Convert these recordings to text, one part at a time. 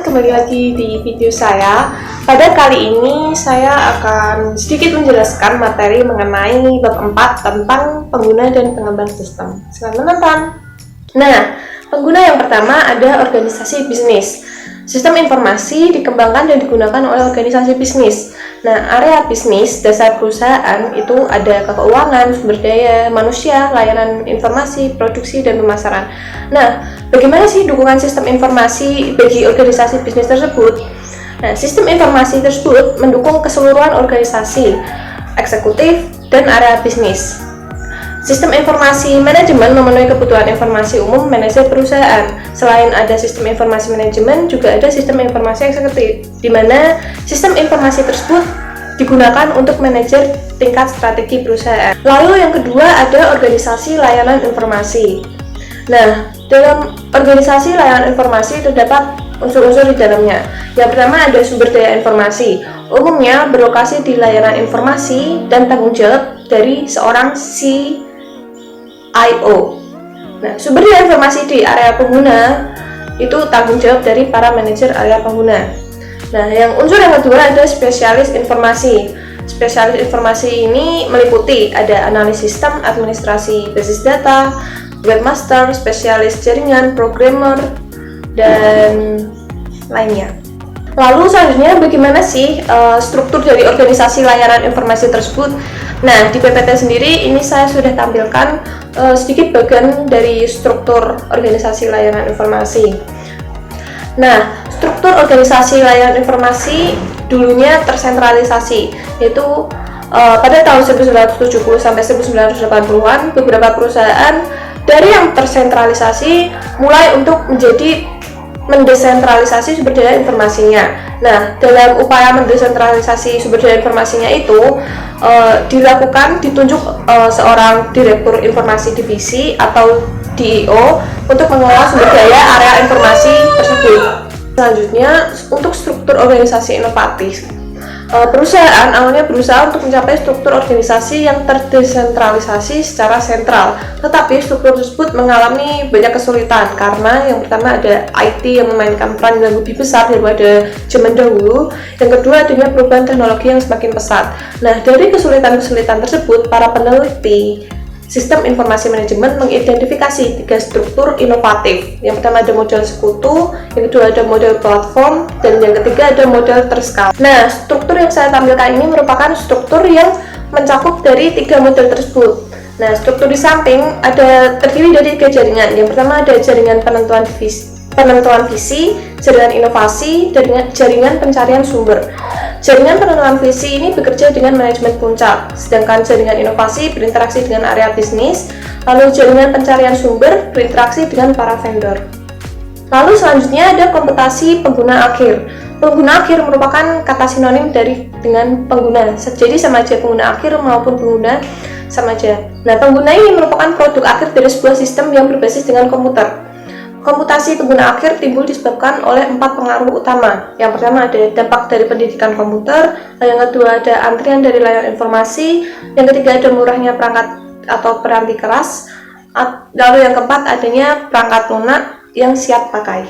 kembali lagi di video saya. Pada kali ini saya akan sedikit menjelaskan materi mengenai bab 4 tentang pengguna dan pengembang sistem. Selamat menonton. Nah, pengguna yang pertama ada organisasi bisnis. Sistem informasi dikembangkan dan digunakan oleh organisasi bisnis. Nah, area bisnis dasar perusahaan itu ada keuangan, sumber daya manusia, layanan informasi, produksi, dan pemasaran. Nah, bagaimana sih dukungan sistem informasi bagi organisasi bisnis tersebut? Nah, sistem informasi tersebut mendukung keseluruhan organisasi, eksekutif, dan area bisnis. Sistem informasi manajemen memenuhi kebutuhan informasi umum manajer perusahaan. Selain ada sistem informasi manajemen, juga ada sistem informasi eksekutif, di mana sistem informasi tersebut digunakan untuk manajer tingkat strategi perusahaan. Lalu yang kedua ada organisasi layanan informasi. Nah, dalam organisasi layanan informasi terdapat unsur-unsur di dalamnya. Yang pertama ada sumber daya informasi. Umumnya berlokasi di layanan informasi dan tanggung jawab dari seorang CIO. Nah, sumber daya informasi di area pengguna itu tanggung jawab dari para manajer area pengguna. Nah, yang unsur yang kedua ada spesialis informasi. Spesialis informasi ini meliputi ada analis sistem, administrasi basis data, webmaster, spesialis jaringan, programmer, dan lainnya. Lalu selanjutnya bagaimana sih struktur dari organisasi layanan informasi tersebut? Nah, di PPT sendiri ini saya sudah tampilkan sedikit bagian dari struktur organisasi layanan informasi. Nah, struktur organisasi layanan informasi dulunya tersentralisasi, yaitu pada tahun 1970 sampai 1980-an beberapa perusahaan dari yang tersentralisasi mulai untuk mendesentralisasi sumber daya informasinya. Nah, dalam upaya mendesentralisasi sumber daya informasinya itu ditunjuk seorang direktur informasi divisi atau DIO untuk mengelola sumber daya area informasi tersebut. Selanjutnya, untuk struktur organisasi inovatif. Perusahaan awalnya berusaha untuk mencapai struktur organisasi yang terdesentralisasi secara sentral, tetapi struktur tersebut mengalami banyak kesulitan karena yang pertama ada IT yang memainkan peran yang lebih besar daripada zaman dahulu, yang kedua adanya perubahan teknologi yang semakin pesat. Nah, dari kesulitan-kesulitan tersebut, para peneliti sistem informasi manajemen mengidentifikasi 3 struktur inovatif. Yang pertama ada model sekutu, yang kedua ada model platform, dan yang ketiga ada model terskala. Nah, struktur yang saya tampilkan ini merupakan struktur yang mencakup dari 3 model tersebut. Nah, struktur di samping terdiri dari 3 jaringan. Yang pertama ada jaringan penentuan visi, jaringan inovasi, dan jaringan pencarian sumber. Jaringan penentuan visi ini bekerja dengan manajemen puncak, sedangkan jaringan inovasi berinteraksi dengan area bisnis, lalu jaringan pencarian sumber berinteraksi dengan para vendor. Lalu selanjutnya ada komputasi pengguna akhir. Pengguna akhir merupakan kata sinonim dengan pengguna, jadi sama aja pengguna akhir maupun pengguna sama aja. Nah, pengguna ini merupakan produk akhir dari sebuah sistem yang berbasis dengan komputer. Komputasi pengguna akhir timbul disebabkan oleh 4 pengaruh utama. Yang pertama ada dampak dari pendidikan komputer, yang kedua ada antrian dari layar informasi, yang ketiga ada murahnya perangkat atau peranti keras, lalu yang keempat adanya perangkat lunak yang siap pakai.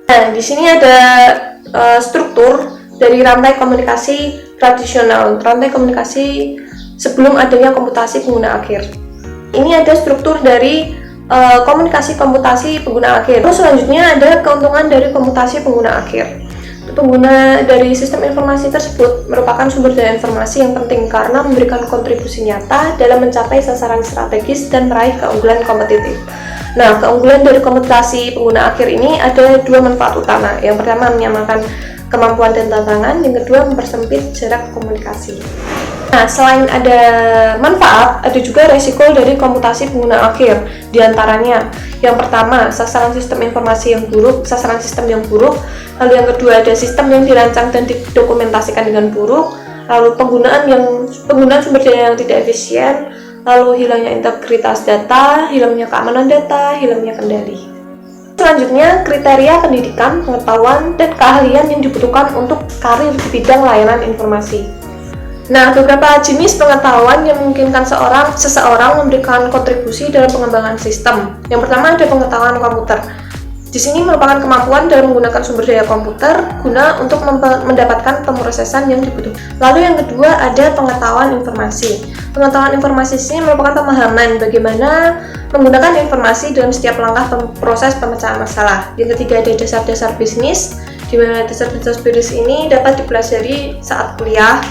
Nah, di sini ada struktur dari rantai komunikasi tradisional, rantai komunikasi sebelum adanya komputasi pengguna akhir. Ini ada struktur dari komunikasi komputasi pengguna akhir. Terus selanjutnya ada keuntungan dari komputasi pengguna akhir. Pengguna dari sistem informasi tersebut merupakan sumber daya informasi yang penting karena memberikan kontribusi nyata dalam mencapai sasaran strategis dan meraih keunggulan kompetitif. Nah, keunggulan dari komputasi pengguna akhir ini ada 2 manfaat utama. Yang pertama menyamakan kemampuan dan tantangan, yang kedua mempersempit jarak komunikasi. Nah, selain ada manfaat, ada juga resiko dari komputasi pengguna akhir. Di antaranya, yang pertama, sasaran sistem informasi yang buruk, sasaran sistem yang buruk. Lalu yang kedua, ada sistem yang dirancang dan didokumentasikan dengan buruk. Lalu penggunaan sumber daya yang tidak efisien. Lalu hilangnya integritas data, hilangnya keamanan data, hilangnya kendali. Selanjutnya, kriteria pendidikan, pengetahuan, dan keahlian yang dibutuhkan untuk karir di bidang layanan informasi. Nah, beberapa jenis pengetahuan yang memungkinkan seseorang memberikan kontribusi dalam pengembangan sistem. Yang pertama ada pengetahuan komputer. Di sini merupakan kemampuan dalam menggunakan sumber daya komputer guna untuk mendapatkan pemrosesan yang dibutuhkan. Lalu yang kedua ada pengetahuan informasi. Pengetahuan informasi ini merupakan pemahaman bagaimana menggunakan informasi dalam setiap langkah proses pemecahan masalah. Yang ketiga ada dasar-dasar bisnis, di mana dasar-dasar bisnis ini dapat dipelajari saat kuliah.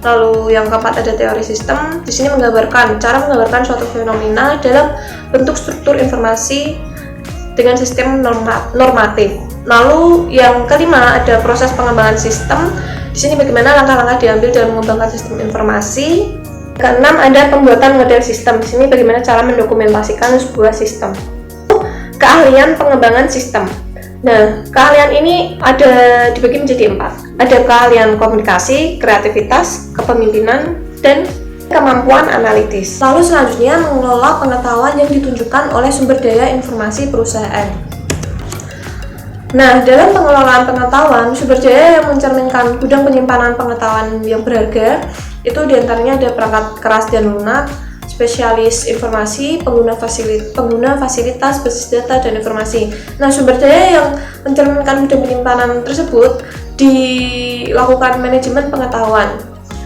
Lalu yang keempat ada teori sistem. Di sini menggambarkan cara menggambarkan suatu fenomena dalam bentuk struktur informasi dengan sistem normatif. Lalu yang kelima ada proses pengembangan sistem. Di sini bagaimana langkah-langkah diambil dalam mengembangkan sistem informasi. Keenam ada pembuatan model sistem. Di sini bagaimana cara mendokumentasikan sebuah sistem. Keahlian pengembangan sistem. Nah, keahlian ini ada dibagi menjadi 4. Ada keahlian komunikasi, kreativitas, kepemimpinan, dan kemampuan analitis. Lalu selanjutnya mengelola pengetahuan yang ditunjukkan oleh sumber daya informasi perusahaan. Nah, dalam pengelolaan pengetahuan, sumber daya yang mencerminkan gudang penyimpanan pengetahuan yang berharga itu diantaranya ada perangkat keras dan lunak, spesialis informasi, pengguna fasilitas basis data dan informasi. Nah, sumber daya yang mencerminkan gudang penyimpanan tersebut dilakukan manajemen pengetahuan.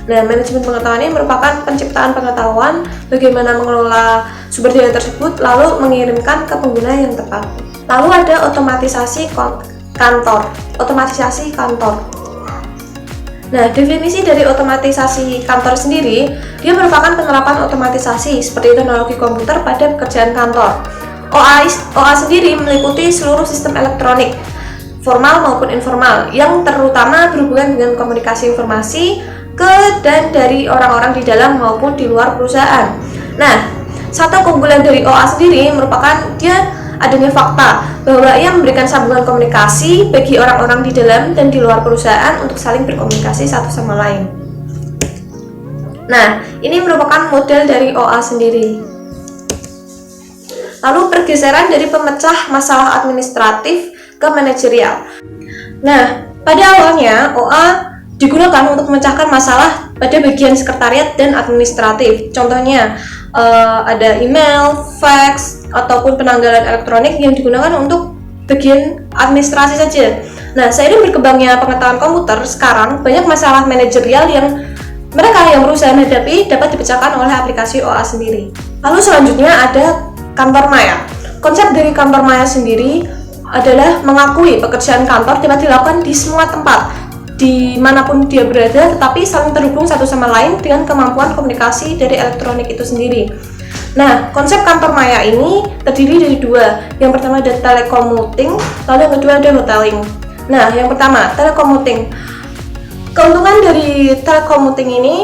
Nah, manajemen pengetahuan ini merupakan penciptaan pengetahuan bagaimana mengelola sumber daya tersebut lalu mengirimkan ke pengguna yang tepat. Lalu ada otomatisasi kantor. Otomatisasi kantor. Nah, definisi dari otomatisasi kantor sendiri, dia merupakan penerapan otomatisasi seperti teknologi komputer pada pekerjaan kantor. OA sendiri meliputi seluruh sistem elektronik, formal maupun informal, yang terutama berhubungan dengan komunikasi informasi ke dan dari orang-orang di dalam maupun di luar perusahaan. Nah, satu keunggulan dari OA sendiri merupakan dia adanya fakta bahwa ia memberikan sambungan komunikasi bagi orang-orang di dalam dan di luar perusahaan untuk saling berkomunikasi satu sama lain. Nah, ini merupakan model dari OA sendiri. Lalu pergeseran dari pemecah masalah administratif ke manajerial. Nah, pada awalnya OA digunakan untuk memecahkan masalah pada bagian sekretariat dan administratif. Contohnya ada email, fax, ataupun penanggalan elektronik yang digunakan untuk bagian administrasi saja. Nah, seiring berkembangnya pengetahuan komputer, sekarang banyak masalah manajerial yang mereka yang berusaha hadapi dapat dipecahkan oleh aplikasi OA sendiri. Lalu selanjutnya ada kantor maya. Konsep dari kantor maya sendiri adalah mengakui pekerjaan kantor dapat dilakukan di semua tempat, dimanapun dia berada, tetapi saling terhubung satu sama lain dengan kemampuan komunikasi dari elektronik itu sendiri. Nah, konsep kantor maya ini terdiri dari dua. Yang pertama ada telecommuting, lalu yang kedua ada hoteling. Nah, yang pertama telecommuting. Keuntungan dari telecommuting ini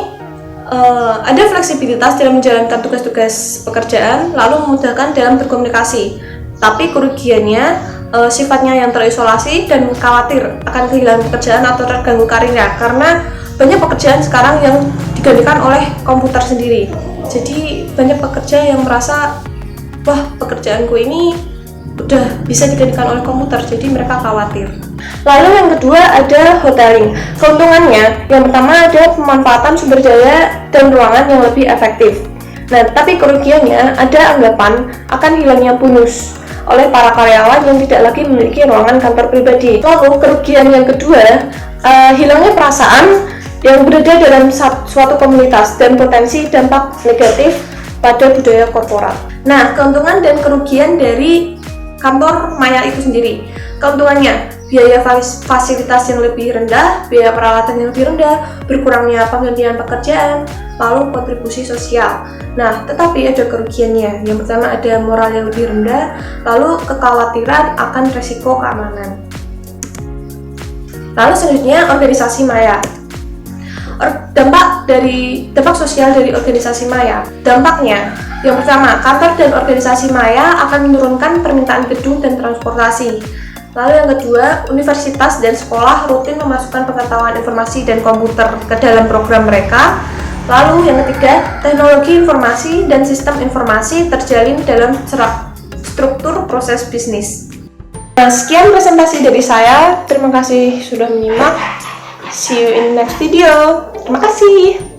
ada fleksibilitas dalam menjalankan tugas-tugas pekerjaan, lalu memudahkan dalam berkomunikasi. Tapi kerugiannya sifatnya yang terisolasi dan khawatir akan kehilangan pekerjaan atau terganggu karirnya, karena banyak pekerjaan sekarang yang digantikan oleh komputer sendiri. Jadi banyak pekerja yang merasa, wah, pekerjaanku ini udah bisa digantikan oleh komputer, jadi mereka khawatir. Lalu yang kedua ada hoteling. Keuntungannya, yang pertama ada pemanfaatan sumber daya dan ruangan yang lebih efektif. Nah, tapi kerugiannya ada anggapan akan hilangnya bonus oleh para karyawan yang tidak lagi memiliki ruangan kantor pribadi. Lalu kerugian yang kedua, hilangnya perasaan yang berada dalam suatu komunitas dan potensi dampak negatif pada budaya korporat. Nah, keuntungan dan kerugian dari kantor maya itu sendiri. Keuntungannya, biaya fasilitas yang lebih rendah, biaya peralatan yang lebih rendah, berkurangnya penggantian pekerjaan, lalu kontribusi sosial. Nah, tetapi ada kerugiannya. Yang pertama ada moral yang lebih rendah, lalu kekhawatiran akan resiko keamanan. Lalu selanjutnya organisasi maya. Dampak sosial dari organisasi maya. Dampaknya, yang pertama, kantor dan organisasi maya akan menurunkan permintaan gedung dan transportasi. Lalu yang kedua, universitas dan sekolah rutin memasukkan pengetahuan informasi dan komputer ke dalam program mereka. Lalu yang ketiga, teknologi informasi dan sistem informasi terjalin dalam struktur proses bisnis. Nah, sekian presentasi dari saya. Terima kasih sudah menyimak. See you in next video. Terima kasih.